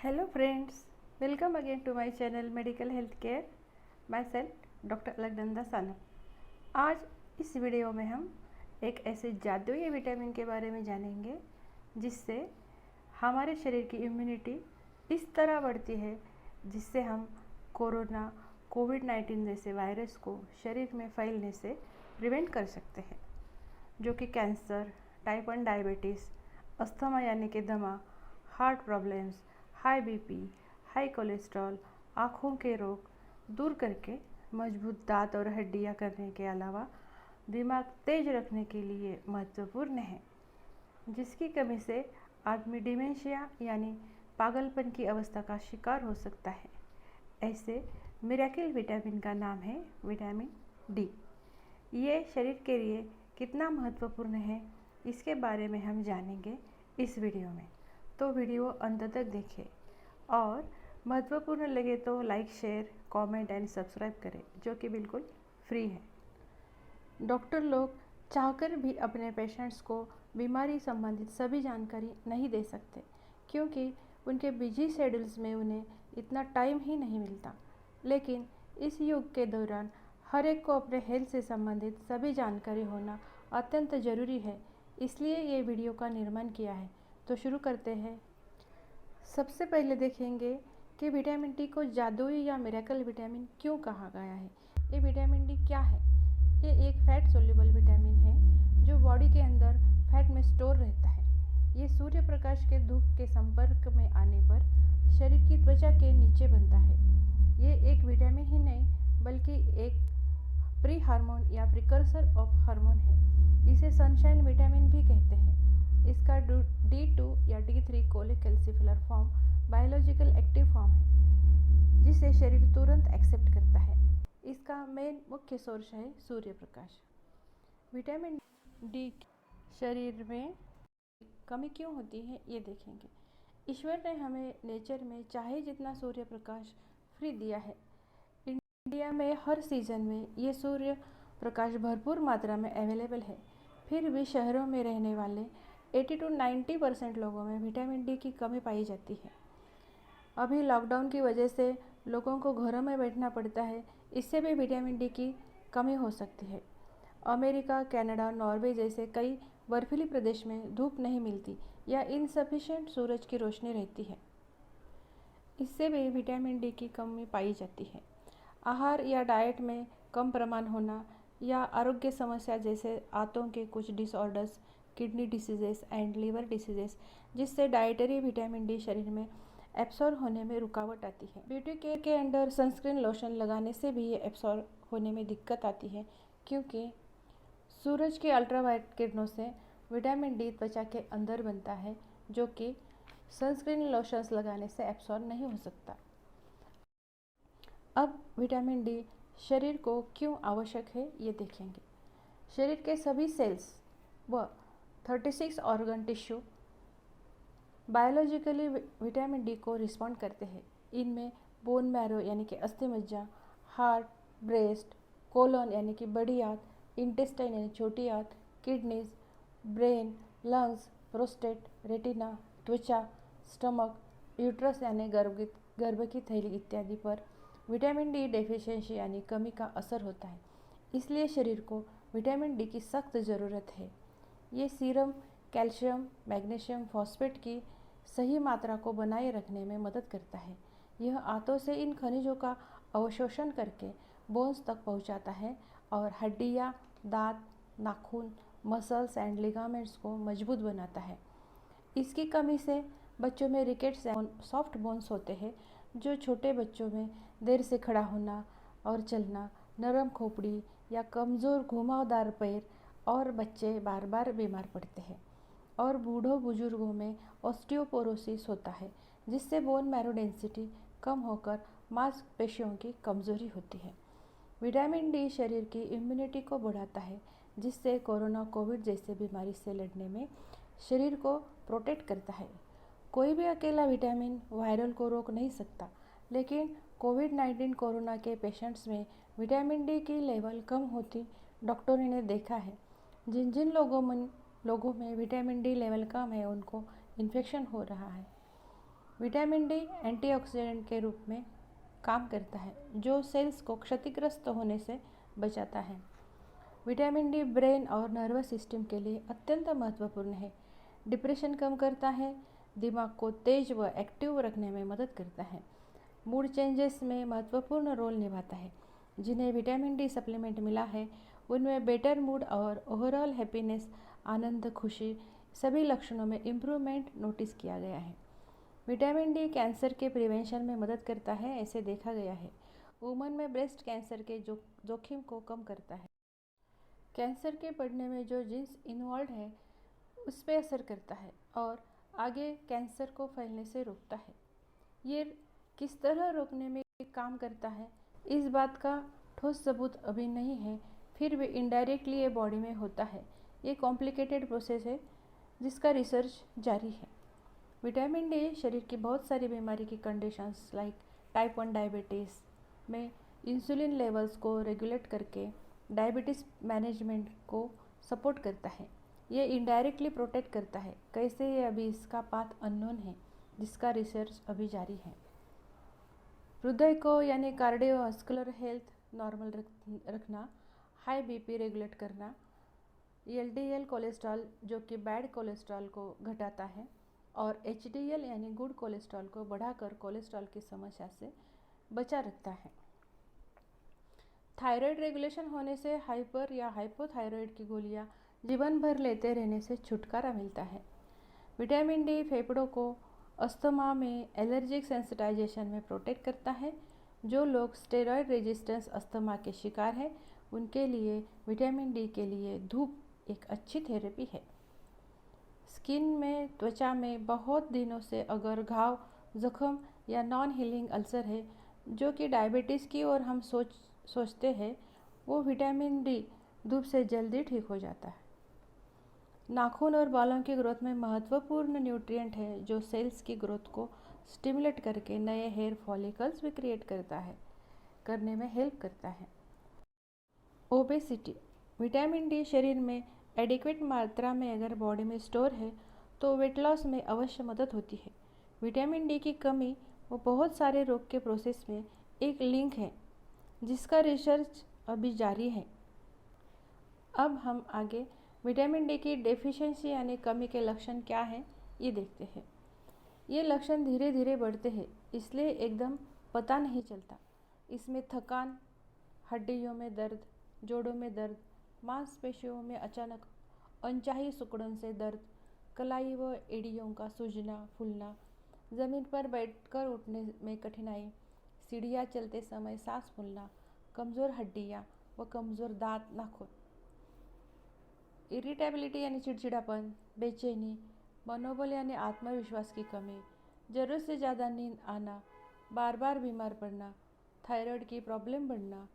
Hello friends, welcome again to my channel Medical Health Care. Myself doctor Alaknanda Sanap. आज इस video में हम एक ऐसे जादुई विटामिन के बारे में जानेंगे जिससे हमारे शरीर की इम्यूनिटी इस तरह बढ़ती है जिससे हम कोरोना कोविड-19 जैसे वायरस को शरीर में फैलने से प्रिवेंट कर सकते हैं, जो कि कैंसर, टाइप 1 डायबिटीज़, अस्थमा यानी कि दमा, heart problems, high BP, high cholesterol, आँखों के रोग दूर करके मजबूत दांत और हड्डियाँ करने के अलावा दिमाग तेज रखने के लिए महत्वपूर्ण है, जिसकी कमी से आदमी डिमेंशिया यानी पागलपन की अवस्था का शिकार हो सकता है। ऐसे मिरेकल विटामिन का नाम है विटामिन डी। ये शरीर के लिए कितना महत्वपूर्ण है इसके बारे में हम जानेंगे इस वीडियो में, तो वीडियो अंत तक देखें और महत्वपूर्ण लगे तो like, share, comment and subscribe करें, जो कि बिल्कुल फ्री है। डॉक्टर लोग चाहकर भी अपने पेशेंट्स को बीमारी संबंधित सभी जानकारी नहीं दे सकते, क्योंकि उनके बिजी शेड्यूल्स में उन्हें इतना टाइम ही नहीं मिलता। लेकिन इस युग के दौरान हर एक को अपने हेल्थ से संबंधित सभी जानकारी होना अत्यंत ज़रूरी है, इसलिए ये वीडियो का निर्माण किया है। तो शुरू करते हैं। सबसे पहले देखेंगे कि विटामिन डी को जादुई या मिरेकल विटामिन क्यों कहा गया है। ये विटामिन डी क्या है? ये एक फैट सोल्यूबल विटामिन है जो बॉडी के अंदर फैट में स्टोर रहता है। ये सूर्य प्रकाश के धूप के संपर्क में आने पर शरीर की त्वचा के नीचे बनता है। ये एक विटामिन ही नहीं बल्कि एक प्री हार्मोन या प्रिकर्सर ऑफ हार्मोन है। इसे सनशाइन विटामिन भी कहते हैं। इसका D2 या D3 cholecalciferol form biological active form है, जिसे शरीर तुरंत एक्सेप्ट करता है। इसका मेन मुख्य सोर्स है सूर्य प्रकाश। विटामिन डी शरीर में कमी क्यों होती है ये देखेंगे। ईश्वर ने हमें नेचर में चाहे जितना सूर्य प्रकाश फ्री दिया है। इंडिया में हर सीज़न में ये सूर्य प्रकाश भरपूर मात्रा में अवेलेबल है, फिर भी शहरों में रहने वाले 80 to 90% लोगों में विटामिन डी की कमी पाई जाती है। अभी लॉकडाउन की वजह से लोगों को घरों में बैठना पड़ता है, इससे भी विटामिन डी की कमी हो सकती है। अमेरिका, कनाडा, नॉर्वे जैसे कई बर्फीली प्रदेश में धूप नहीं मिलती या इनसफिशिएंट सूरज की रोशनी रहती है, इससे भी विटामिन डी की कमी पाई जाती है। आहार या डाइट में कम प्रमाण होना या आरोग्य समस्या जैसे आंतों के कुछ disorders, kidney diseases and liver diseases, जिससे डाइटरी विटामिन डी शरीर में एब्सॉर्ब होने में रुकावट आती है। ब्यूटी केयर के अंडर सनस्क्रीन लोशन लगाने से भी ये एब्सॉर्ब होने में दिक्कत आती है, क्योंकि सूरज के अल्ट्रावायलेट किरणों से विटामिन डी त्वचा के अंदर बनता है, जो कि सनस्क्रीन लोशंस लगाने से एब्सॉर्ब नहीं हो सकता। अब विटामिन डी शरीर को क्यों आवश्यक है ये देखेंगे। शरीर के सभी सेल्स व 36 organ tissue biologically vitamin D को रिस्पॉन्ड करते हैं। इनमें बोन मैरो यानी कि अस्थि मज्जा, हार्ट, ब्रेस्ट, कोलन यानी कि बड़ी आंत, इंटेस्टाइन यानी छोटी आंत, kidneys, brain, lungs, prostate, retina, त्वचा, स्टमक, यूट्रस यानी गर्भ की थैली इत्यादि पर विटामिन डी डेफिशिएंसी यानी कमी का असर होता है। इसलिए शरीर को विटामिन डी की सख्त ज़रूरत है। ये सीरम, कैल्शियम, मैग्नीशियम, फॉस्फेट की सही मात्रा को बनाए रखने में मदद करता है। यह आंतों से इन खनिजों का अवशोषण करके बोन्स तक पहुंचाता है और हड्डियां, दांत, नाखून, मसल्स एंड लिगामेंट्स को मजबूत बनाता है। इसकी कमी से बच्चों में रिकेट्स एंड सॉफ्ट बोन्स होते हैं, जो छोटे बच्चों में देर से खड़ा होना और चलना, नरम खोपड़ी या कमज़ोर घुमावदार पैर और बच्चे बार बार बीमार पड़ते हैं। और बूढ़ों बुजुर्गों में ऑस्टियोपोरोसिस होता है, जिससे बोन मैरो डेंसिटी कम होकर मांसपेशियों की कमज़ोरी होती है। विटामिन डी शरीर की इम्यूनिटी को बढ़ाता है, जिससे कोरोना कोविड जैसे बीमारी से लड़ने में शरीर को प्रोटेक्ट करता है। कोई भी अकेला विटामिन वायरल को रोक नहीं सकता, लेकिन कोविड-19 कोरोना के पेशेंट्स में विटामिन डी की लेवल कम होती डॉक्टरों ने देखा है। जिन जिन लोगों में विटामिन डी लेवल कम है, उनको इन्फेक्शन हो रहा है। विटामिन डी एंटीऑक्सीडेंट के रूप में काम करता है जो सेल्स को क्षतिग्रस्त होने से बचाता है। विटामिन डी ब्रेन और नर्वस सिस्टम के लिए अत्यंत महत्वपूर्ण है। डिप्रेशन कम करता है, दिमाग को तेज व एक्टिव रखने में मदद करता है, मूड चेंजेस में महत्वपूर्ण रोल निभाता है। जिन्हें विटामिन डी सप्लीमेंट मिला है उनमें बेटर मूड और ओवरऑल हैप्पीनेस, आनंद, खुशी सभी लक्षणों में इम्प्रूवमेंट नोटिस किया गया है। विटामिन डी कैंसर के प्रिवेंशन में मदद करता है, ऐसे देखा गया है। वुमन में ब्रेस्ट कैंसर के जोखिम को कम करता है। कैंसर के बढ़ने में जो जीन्स इन्वॉल्व है उस पर असर करता है और आगे कैंसर को फैलने से रोकता है। ये किस तरह रोकने में काम करता है इस बात का ठोस सबूत अभी नहीं है, फिर भी इनडायरेक्टली ये बॉडी में होता है। ये कॉम्प्लिकेटेड प्रोसेस है जिसका रिसर्च जारी है। विटामिन डी शरीर की बहुत सारी बीमारी की कंडीशंस लाइक टाइप 1 डायबिटीज़ में इंसुलिन लेवल्स को रेगुलेट करके डायबिटीज़ मैनेजमेंट को सपोर्ट करता है। ये इनडायरेक्टली प्रोटेक्ट करता है। कैसे, ये अभी इसका पाथ अननोन है जिसका रिसर्च अभी जारी है। हृदय को यानी कार्डियोवास्कुलर हेल्थ नॉर्मल रखना, हाई बीपी रेगुलेट करना, एलडीएल कोलेस्ट्रॉल जो कि बैड कोलेस्ट्रॉल को घटाता है और एचडीएल यानी गुड कोलेस्ट्रॉल को बढ़ाकर कोलेस्ट्रॉल की समस्या से बचा रखता है। थायराइड रेगुलेशन होने से हाइपर या हाइपोथायराइड की गोलियां जीवन भर लेते रहने से छुटकारा मिलता है। विटामिन डी फेफड़ों को अस्थमा में एलर्जिक सेंसिटाइजेशन में प्रोटेक्ट करता है। जो लोग स्टेरॉयड रेजिस्टेंस अस्थमा के शिकार हैं उनके लिए विटामिन डी के लिए धूप एक अच्छी थेरेपी है। स्किन में, त्वचा में बहुत दिनों से अगर घाव, जख्म या नॉन हीलिंग अल्सर है जो कि डायबिटीज़ की ओर हम सोचते हैं, वो विटामिन डी धूप से जल्दी ठीक हो जाता है। नाखून और बालों की ग्रोथ में महत्वपूर्ण न्यूट्रिएंट है जो सेल्स की ग्रोथ को स्टिमुलेट करके नए हेयर फॉलिकल्स भी क्रिएट करने में हेल्प करता है। ओबेसिटी, विटामिन डी शरीर में एडिक्वेट मात्रा में अगर बॉडी में स्टोर है तो वेट लॉस में अवश्य मदद होती है। विटामिन डी की कमी वो बहुत सारे रोग के प्रोसेस में एक लिंक है जिसका रिसर्च अभी जारी है। अब हम आगे विटामिन डी की डेफिशिएंसी यानी कमी के लक्षण क्या हैं ये देखते हैं। ये लक्षण धीरे धीरे बढ़ते हैं इसलिए एकदम पता नहीं चलता। इसमें थकान, हड्डियों में दर्द, जोड़ों में दर्द, मांसपेशियों में अचानक अनचाही सिकुड़न से दर्द, कलाई व एड़ियों का सूजना फूलना, ज़मीन पर बैठकर उठने में कठिनाई, सीढ़ियाँ चलते समय सांस फूलना, कमज़ोर हड्डियाँ व कमज़ोर दांत, नाखून, इरिटेबिलिटी यानी चिड़चिड़ापन, बेचैनी, मनोबल यानी आत्मविश्वास की कमी, ज़रूरत से ज़्यादा नींद आना, बार बार बीमार पड़ना, थायराइड की प्रॉब्लम बढ़ना,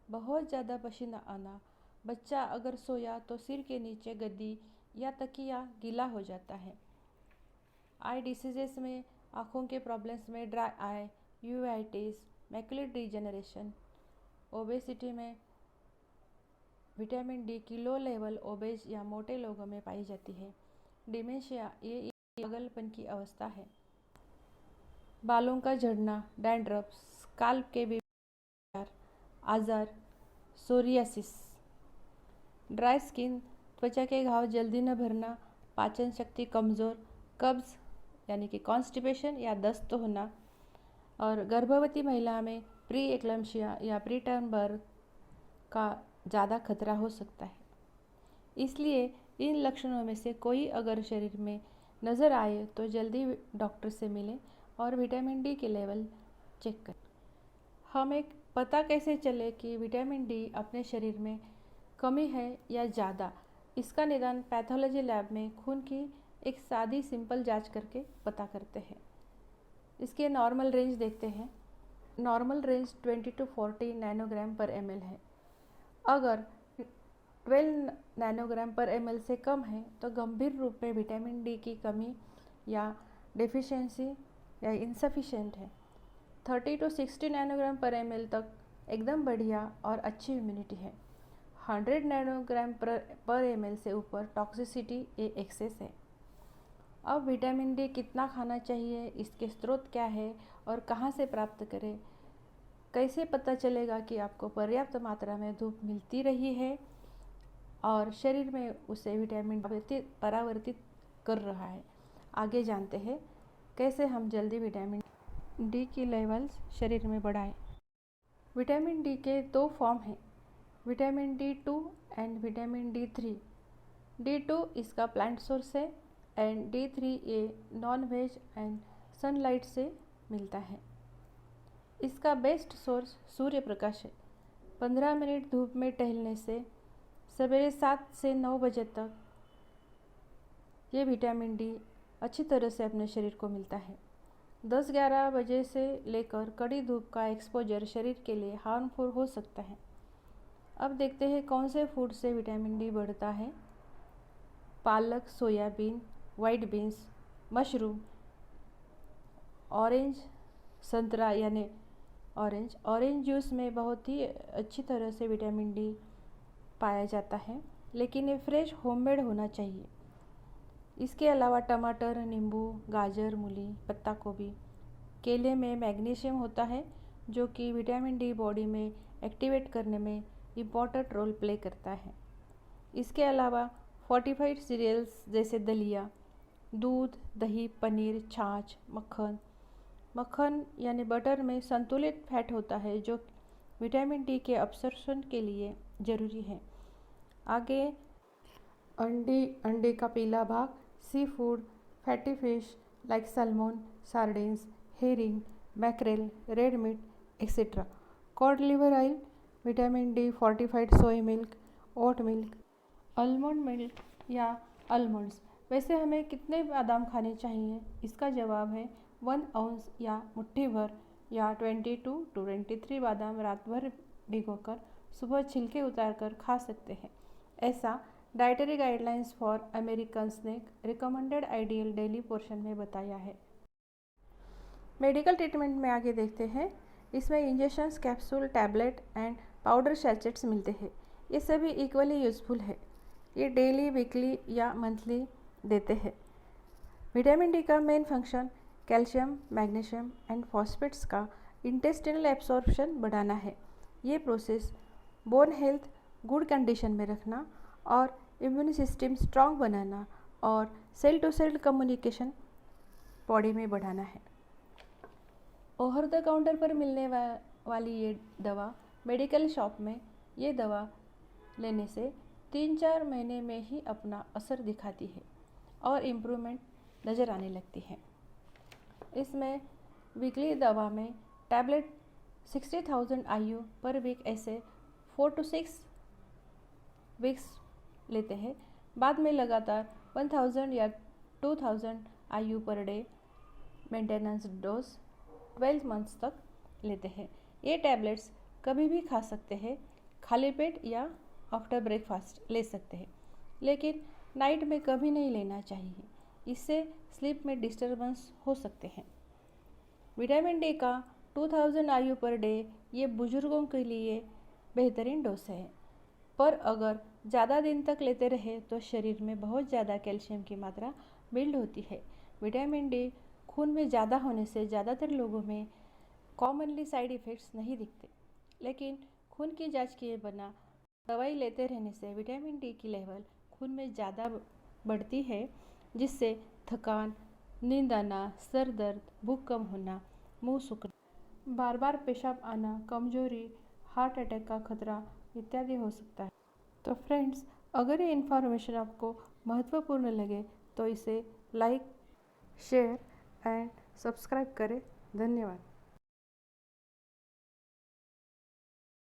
बहुत ज़्यादा पसीना आना, बच्चा अगर सोया तो सिर के नीचे गद्दी या तकिया गीला हो जाता है। आई डिसीजेस में आँखों के प्रॉब्लम्स में dry eye, uveitis, macular degeneration. Obesity में विटामिन डी की लो लेवल ओबेज या मोटे लोगों में पाई जाती है। डिमेंशिया, ये पागलपन की अवस्था है। बालों का झड़ना, डैंड्रफ, स्काल्प के बीमार आजार, सोरियासिस। ड्राई स्किन, त्वचा के घाव जल्दी न भरना, पाचन शक्ति कमज़ोर, कब्ज़ यानी कि कॉन्स्टिपेशन या दस्त होना, और गर्भवती महिला में प्री एक्लम्शिया या प्री टर्म बर्थ का ज़्यादा खतरा हो सकता है। इसलिए इन लक्षणों में से कोई अगर शरीर में नज़र आए तो जल्दी डॉक्टर से मिलें और विटामिन डी के लेवल चेक करें। हम एक पता कैसे चले कि विटामिन डी अपने शरीर में कमी है या ज़्यादा, इसका निदान पैथोलॉजी लैब में खून की एक सादी सिंपल जांच करके पता करते हैं। इसके नॉर्मल रेंज देखते हैं। नॉर्मल रेंज 20 to 40 नैनोग्राम पर ml है। अगर 12 नैनोग्राम पर ml से कम है तो गंभीर रूप में विटामिन डी की कमी या डेफिशिएंसी या इनसफिशिएंट है। 30 to 60 नैनोग्राम पर ml तक एकदम बढ़िया और अच्छी इम्यूनिटी है। 100 नैनोग्राम पर ml से ऊपर टॉक्सिसिटी ये एक्सेस है। अब विटामिन डी कितना खाना चाहिए, इसके स्रोत क्या है और कहाँ से प्राप्त करें, कैसे पता चलेगा कि आपको पर्याप्त मात्रा में धूप मिलती रही है और शरीर में उसे विटामिन परावर्तित कर रहा है। आगे जानते हैं कैसे हम जल्दी विटामिन डी की लेवल्स शरीर में बढ़ाएं। विटामिन डी के दो फॉर्म हैं, vitamin D2 and vitamin D3। D2 इसका प्लांट सोर्स है एंड D3 ये नॉन वेज एंड सनलाइट से मिलता है। इसका बेस्ट सोर्स सूर्य प्रकाश है। 15 मिनट धूप में टहलने से सवेरे 7 से 9 बजे तक ये विटामिन डी अच्छी तरह से अपने शरीर को मिलता है। 10-11 बजे से लेकर कड़ी धूप का एक्सपोजर शरीर के लिए हार्मफुल हो सकता है। अब देखते हैं कौन से फूड से विटामिन डी बढ़ता है। पालक, soybean, white beans, mushroom, orange, संतरा यानी ऑरेंज जूस में बहुत ही अच्छी तरह से विटामिन डी पाया जाता है, लेकिन ये फ्रेश होममेड होना चाहिए। इसके अलावा टमाटर, नींबू, गाजर, मूली, पत्ता गोभी, केले में मैग्नीशियम होता है जो कि विटामिन डी बॉडी में एक्टिवेट करने में इम्पॉर्टेंट रोल प्ले करता है। इसके अलावा फोर्टिफाइड सीरियल्स जैसे दलिया, दूध, दही, पनीर, छाछ, मक्खन यानी बटर में संतुलित फैट होता है जो विटामिन डी के अब्सॉर्प्शन के लिए ज़रूरी है। आगे अंडे का पीला भाग, seafood, fatty fish like salmon, sardines, herring, mackerel, red meat etcetera. Cod liver oil, vitamin D fortified soya milk, oat milk, almond milk या आलमंड्स। वैसे हमें कितने बादाम खाने चाहिए? इसका जवाब है 1 आउंस या मुट्ठी भर या 22 to 23 बादाम रात भर भिगोकर सुबह छिलके उतारकर खा सकते हैं। ऐसा डाइटरी गाइडलाइंस फॉर अमेरिकन्स ने रिकमेंडेड आइडियल डेली पोर्शन में बताया है। मेडिकल ट्रीटमेंट में आगे देखते हैं। इसमें injections, capsule, tablet and powder sachets मिलते हैं। ये सभी इक्वली यूज़फुल है। ये डेली, वीकली या मंथली देते हैं। विटामिन डी का main function calcium, magnesium and phosphates का इंटेस्टिनल एब्सॉर्प्शन बढ़ाना है। ये process bone health good condition में रखना और इम्यून सिस्टम स्ट्रांग बनाना और cell to cell communication body में बढ़ाना है। ओवर द काउंटर पर मिलने वाली ये दवा मेडिकल शॉप में ये दवा लेने से 3-4 महीने में ही अपना असर दिखाती है और इम्प्रूवमेंट नज़र आने लगती है। इसमें वीकली दवा में टैबलेट 60,000 IU पर वीक ऐसे 4 to 6 वीक्स लेते हैं। बाद में लगातार 1000 या 2000 IU per day maintenance dose 12 months तक लेते हैं। ये टैबलेट्स कभी भी खा सकते हैं, खाली पेट या आफ्टर ब्रेकफास्ट ले सकते हैं, लेकिन नाइट में कभी नहीं लेना चाहिए। इससे स्लीप में डिस्टर्बेंस हो सकते हैं। विटामिन डी का 2000 IU पर डे ये बुजुर्गों के लिए बेहतरीन डोज है, पर अगर ज़्यादा दिन तक लेते रहे तो शरीर में बहुत ज़्यादा कैल्शियम की मात्रा बिल्ड होती है। विटामिन डी खून में ज़्यादा होने से ज़्यादातर लोगों में कॉमनली साइड इफ़ेक्ट्स नहीं दिखते, लेकिन खून की जांच किए बिना दवाई लेते रहने से विटामिन डी की लेवल खून में ज़्यादा बढ़ती है, जिससे थकान, नींद आना, सर दर्द, भूख कम होना, मुंह सूखना, बार बार पेशाब आना, कमजोरी, हार्ट अटैक का खतरा इत्यादि हो सकता है। तो फ्रेंड्स, अगर ये इन्फॉर्मेशन आपको महत्वपूर्ण लगे तो इसे लाइक, शेयर एंड सब्सक्राइब करें। धन्यवाद।